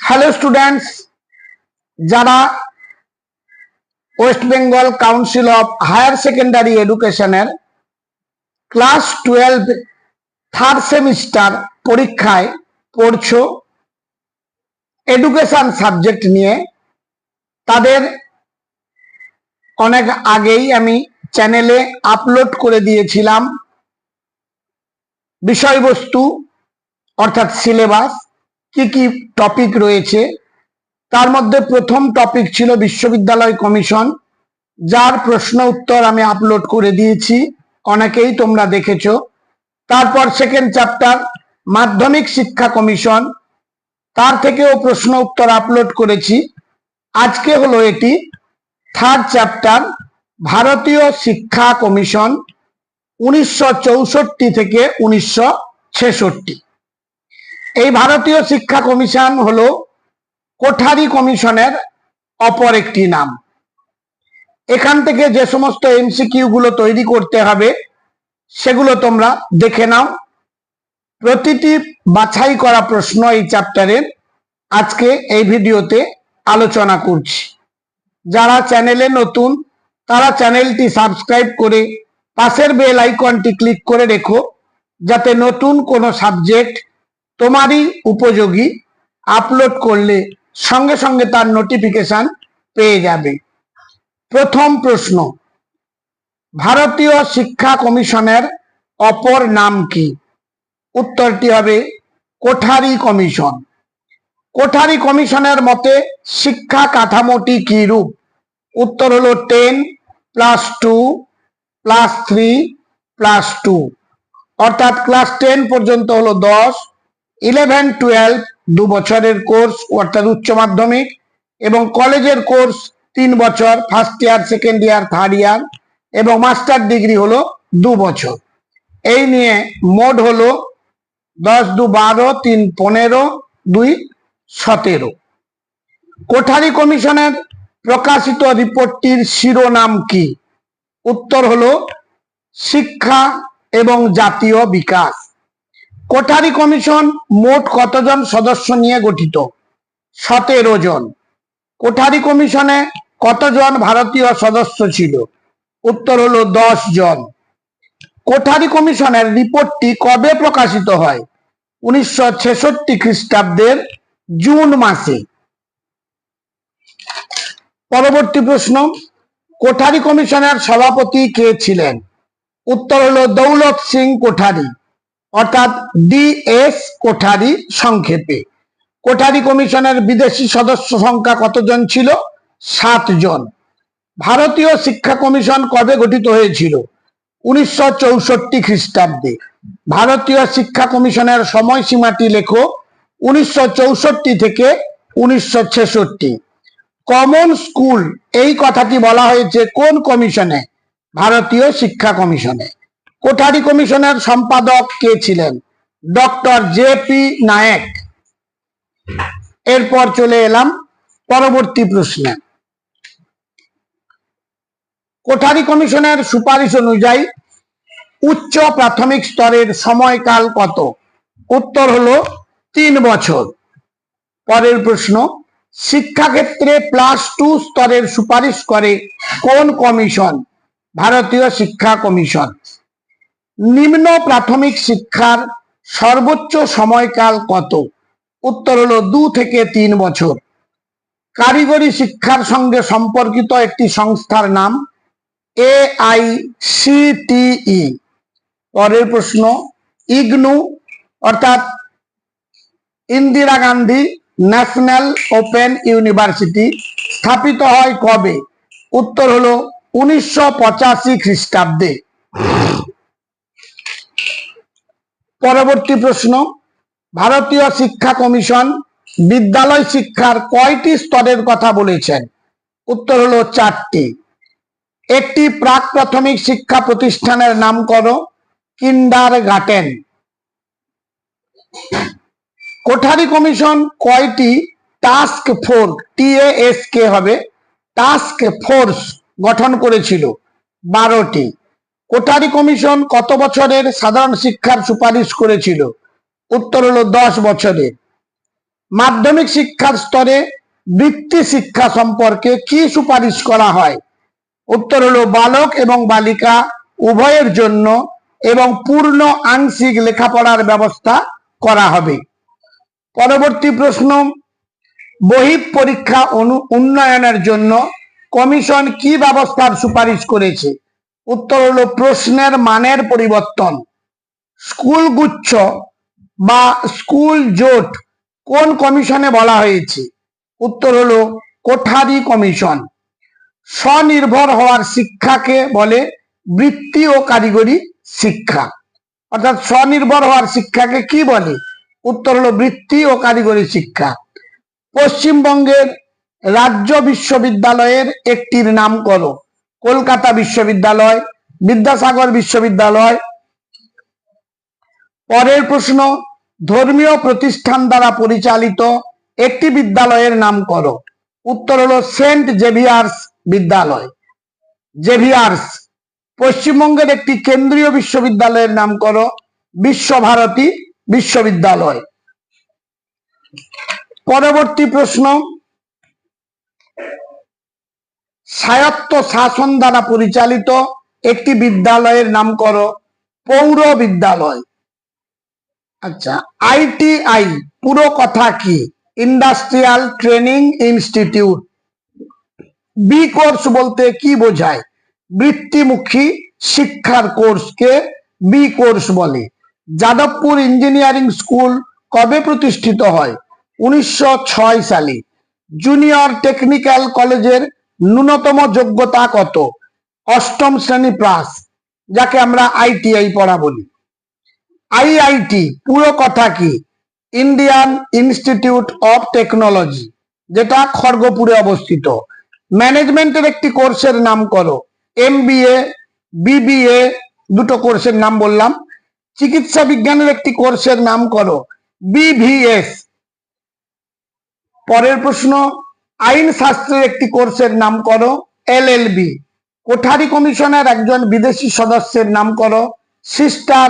Hello students, যারা West Bengal council of higher secondary এডুকেশনের class 12 third semester পরীক্ষায় পড়ছো এডুকেশন সাবজেক্ট নিয়ে, তাদের অনেক আগেই আমি চ্যানেলে আপলোড করে দিয়েছিলাম বিষয়বস্তু অর্থাৎ সিলেবাস, কি কি টপিক রয়েছে। তার মধ্যে প্রথম টপিক ছিল বিশ্ববিদ্যালয় কমিশন, যার প্রশ্ন উত্তর আমি আপলোড করে দিয়েছি, অনেকেই তোমরা দেখেছো। তারপর সেকেন্ড চ্যাপ্টার মাধ্যমিক শিক্ষা কমিশন, তার থেকেও প্রশ্ন উত্তর আপলোড করেছি। আজকে হলো এটি থার্ড চ্যাপ্টার ভারতীয় শিক্ষা কমিশন 1964 থেকে 1966। এই ভারতীয় শিক্ষা কমিশন হলো কোঠারি কমিশনের অপর একটি নাম। এখান থেকে যে সমস্ত এমসিকিউ গুলো তৈরি করতে হবে সেগুলো তোমরা দেখে নাও। প্রতিটি বাছাই করা প্রশ্ন এই চ্যাপ্টারের আজকে এই ভিডিওতে আলোচনা করছি। যারা চ্যানেলে নতুন তারা চ্যানেলটি সাবস্ক্রাইব করে পাশের বেল আইকনটি ক্লিক করে রেখো, যাতে নতুন কোনো সাবজেক্ট তোমারই উপযোগী আপলোড করলে সঙ্গে সঙ্গে তার নোটিফিকেশন পেয়ে যাবে। প্রথম প্রশ্ন, ভারতীয় শিক্ষা কমিশনের অপর নাম কি? উত্তরটি হবে কোঠারি কমিশন। কোঠারি কমিশনের মতে শিক্ষা কাঠামোটি কি রূপ? উত্তর হলো 10+2+3+2, অর্থাৎ ক্লাস 10 পর্যন্ত হলো 10, 11-12 2 বছরের কোর্স অর্থাৎ উচ্চ মাধ্যমিক, এবং কলেজের কোর্স 3 বছর, first year, second year, third year, এবং মাস্টার ডিগ্রি হলো 2 বছর। এই নিয়ে মোট হলো 10-2-12, 3-15, 2-17। কোঠারি কমিশনের প্রকাশিত রিপোর্টটির শিরোনাম কি? উত্তর হলো শিক্ষা এবং জাতীয় বিকাশ। কোঠারি কমিশন মোট কতজন সদস্য নিয়ে গঠিত? 17 জন। কোঠারি কমিশনে কতজন ভারতীয় সদস্য ছিল? উত্তর হলো 10 জন। কোঠারি কমিশনের রিপোর্টটি কবে প্রকাশিত হয়? 1966 খ্রিস্টাব্দের জুন মাসে। পরবর্তী প্রশ্ন, কোঠারি কমিশনের সভাপতি কে ছিলেন? উত্তর হলো দৌলত সিং কোঠারি, অর্থাৎ DS কোঠারি সংক্ষেপে। কোঠারি কমিশনের বিদেশি সদস্য সংখ্যা কতজন ছিল? 7 জন। ভারতীয় শিক্ষা কমিশন কবে গঠিত হয়েছিল? 1964 খ্রিস্টাব্দে। ভারতীয় শিক্ষা কমিশনের সময়সীমাটি লেখো, 1964 থেকে 1966। কমন স্কুল এই কথাটি বলা হয়েছে কোন কমিশনে? ভারতীয় শিক্ষা কমিশনে। কোঠারি কমিশনের সম্পাদক কে ছিলেন? Doctor JP Naik. এরপর চলে এলাম পরবর্তী প্রশ্নে। কোঠারি কমিশনের সুপারিশ অনুযায়ী উচ্চ প্রাথমিক স্তরের সময়কাল কত? উত্তর হলো 3 বছর। পরের প্রশ্ন, শিক্ষাক্ষেত্রে +2 স্তরের সুপারিশ করে কোন কমিশন? ভারতীয় শিক্ষা কমিশন। নিম্ন প্রাথমিক শিক্ষার সর্বোচ্চ সময়কাল কত? উত্তর হলো 2 থেকে 3 বছর। কারিগরি শিক্ষার সঙ্গে সম্পর্কিত একটি সংস্থার নাম AICTE। পরের প্রশ্ন, ইগনু অর্থাৎ Indira Gandhi national open university স্থাপিত হয় কবে? উত্তর হলো 1985 খ্রিস্টাব্দে। পরবর্তী প্রশ্ন, ভারতীয় শিক্ষা কমিশন বিদ্যালয় শিক্ষার কয়টি স্তরের কথা বলেছেন? উত্তর হলো 4টি। একটি প্রাক প্রাথমিক শিক্ষা প্রতিষ্ঠানের নাম করো। কিন্ডারগার্টেন। কোঠারি কমিশন কয়টি টাস্ক ফোর্স, TASK হবে, টাস্ক ফোর্স গঠন করেছিল? 12টি। কোঠারি কমিশন কত বছরের সাধারণ শিক্ষার সুপারিশ করেছিল? উত্তর হলো 10 বছরের। মাধ্যমিক শিক্ষার স্তরে বৃত্তি শিক্ষা সম্পর্কে কি সুপারিশ করা হয়? উত্তর হলো বালক এবং বালিকা উভয়ের জন্য এবং পূর্ণ আংশিক লেখাপড়ার ব্যবস্থা করা হবে। পরবর্তী প্রশ্ন, বহিঃ পরীক্ষা উন্নয়নের জন্য কমিশন কি ব্যবস্থার সুপারিশ করেছে? উত্তর হলো প্রশ্নের মানের পরিবর্তন। স্কুল গুচ্ছ বা স্কুল জোট কোন কমিশনে বলা হয়েছে? উত্তর হলো কোঠারি কমিশন। স্বনির্ভর হওয়ার শিক্ষাকে বলে বৃত্তি ও কারিগরি শিক্ষা। অর্থাৎ স্বনির্ভর হওয়ার শিক্ষাকে কি বলে? উত্তর হলো বৃত্তি ও কারিগরি শিক্ষা। পশ্চিমবঙ্গের রাজ্য বিশ্ববিদ্যালয়ের একটির নাম করো। কলকাতা বিশ্ববিদ্যালয়, বিদ্যাসাগর বিশ্ববিদ্যালয়। পরের প্রশ্ন, ধর্মীয় প্রতিষ্ঠান দ্বারা পরিচালিত একটি বিদ্যালয়ের নাম করো। উত্তর হলো সেন্ট জেভিয়ার্স বিদ্যালয়, জেভিয়ার্স। পশ্চিমবঙ্গের একটি কেন্দ্রীয় বিশ্ববিদ্যালয়ের নাম করো। বিশ্বভারতী বিশ্ববিদ্যালয়। পরবর্তী প্রশ্ন, স্বায়ত্ত শাসন দ্বারা পরিচালিত একটি বিদ্যালয়ের নাম করো। পৌর বিদ্যালয়। আচ্ছা, ITI পুরো কথা কি? Industrial training institute. B course বলতে কি বোঝায়? বৃত্তিমুখী শিক্ষার কোর্সকে বি কোর্স বলে। যাদবপুর ইঞ্জিনিয়ারিং স্কুল কবে প্রতিষ্ঠিত হয়? 1906 সালে। জুনিয়র টেকনিক্যাল কলেজের ন্যূনতম যোগ্যতা কত? 8ম শ্রেণী পাস, যাকে আমরা ITI পড়া বলি। IIT পুরো কথা কি? ইন্ডিয়ান ইনস্টিটিউট অফ টেকনোলজি, যেটা খড়গপুরে অবস্থিত। ম্যানেজমেন্টের একটি কোর্সের নাম করো। MBA, BBA, দুটো কোর্সের নাম বললাম। চিকিৎসা বিজ্ঞানের একটি কোর্সের নাম করো। BVS। পরের প্রশ্ন, আইন শাস্ত্রের একটি কোর্সের নাম করো। LLB। কোঠারি কমিশনের একজন বিদেশি সদস্যের নাম করো। Sister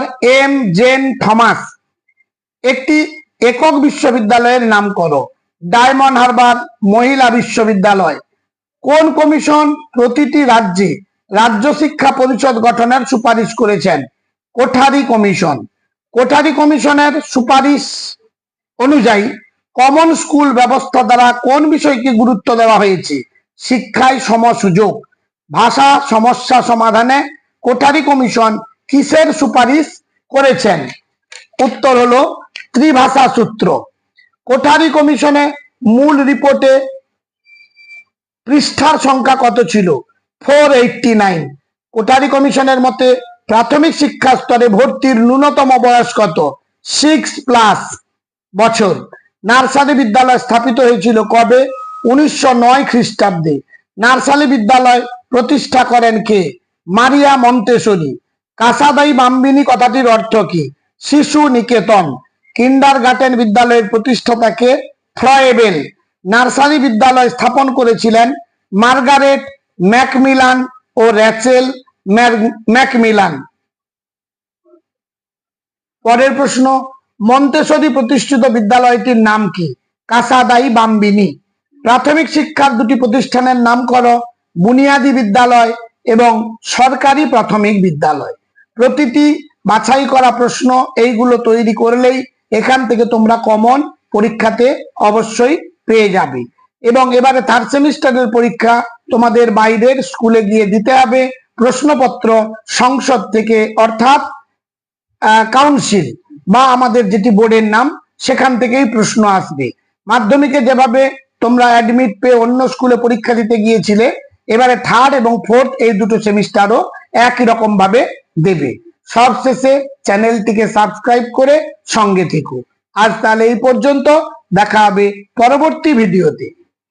M. Jane Thomas. একটি একক বিশ্ববিদ্যালয়ের নাম করো। ডায়মন্ড হারবার মহিলা বিশ্ববিদ্যালয়। কোন কমিশন প্রতিটি রাজ্যে রাজ্য শিক্ষা পরিষদ গঠনের সুপারিশ করেছেন? কোঠারি কমিশন। কোঠারি কমিশনের সুপারিশ অনুযায়ী কমন স্কুল ব্যবস্থা দ্বারা কোন বিষয়কে গুরুত্ব দেওয়া হয়েছে? শিক্ষায় সমসুযোগ। ভাষা সমস্যা সমাধানে কোঠারি কমিশন কিসের সুপারিশ করেছেন? উত্তর হলো ত্রিভাষা সূত্র। কোঠারি কমিশনে মূল রিপোর্টে পৃষ্ঠার সংখ্যা কত ছিল? 489। কোঠারি কমিশনের মতে প্রাথমিক শিক্ষা স্তরে ভর্তির ন্যূনতম বয়স কত? 6+ বছর। নার্সারি বিদ্যালয় স্থাপিত হয়েছিল কবে? 1909 খ্রিস্টাব্দে। নার্সারি বিদ্যালয় প্রতিষ্ঠা করেন কে? মারিয়া মন্তেসরি। কাসাদাই বাম্বিনী কথাটির অর্থ কি? শিশু নিকেতন। কিন্ডারগার্টেন বিদ্যালয়ের প্রতিষ্ঠাতা কে? ফ্রয়েবেল। নার্সারি বিদ্যালয় স্থাপন করেছিলেন মার্গারেট ম্যাকমিলান ও র্যাচেল ম্যাকমিলান। পরের প্রশ্ন, মন্তেসরি প্রতিষ্ঠিত বিদ্যালয়টির নাম কি? কাসাদাই বাম্বিনী। প্রাথমিক শিক্ষার দুটি প্রতিষ্ঠানের নাম করো। বুনিয়াদী বিদ্যালয় এবং সরকারি প্রাথমিক বিদ্যালয়। প্রতিটি বাছাই করা প্রশ্ন এইগুলো তৈরি করলেই এখান থেকে তোমরা কমন পরীক্ষাতে অবশ্যই পেয়ে যাবে। এবং এবারে 3rd সেমিস্টারের পরীক্ষা তোমাদের বাইরের স্কুলে গিয়ে দিতে হবে। প্রশ্নপত্র সংসদ থেকে, অর্থাৎ কাউন্সিল বা আমাদের যেটি বোর্ডের নাম, সেখান থেকেই প্রশ্ন আসবে। মাধ্যমিকে যেভাবে তোমরা অ্যাডমিট পেয়ে অন্য স্কুলে পরীক্ষা দিতে গিয়েছিলে, এবারে 3rd এবং 4th এই দুটো সেমিস্টারও একই রকম ভাবে দেবে। সবশেষে চ্যানেলটিকে সাবস্ক্রাইব করে সঙ্গে থেকো। আজ তাহলে এই পর্যন্ত, দেখা হবে পরবর্তী ভিডিওতে।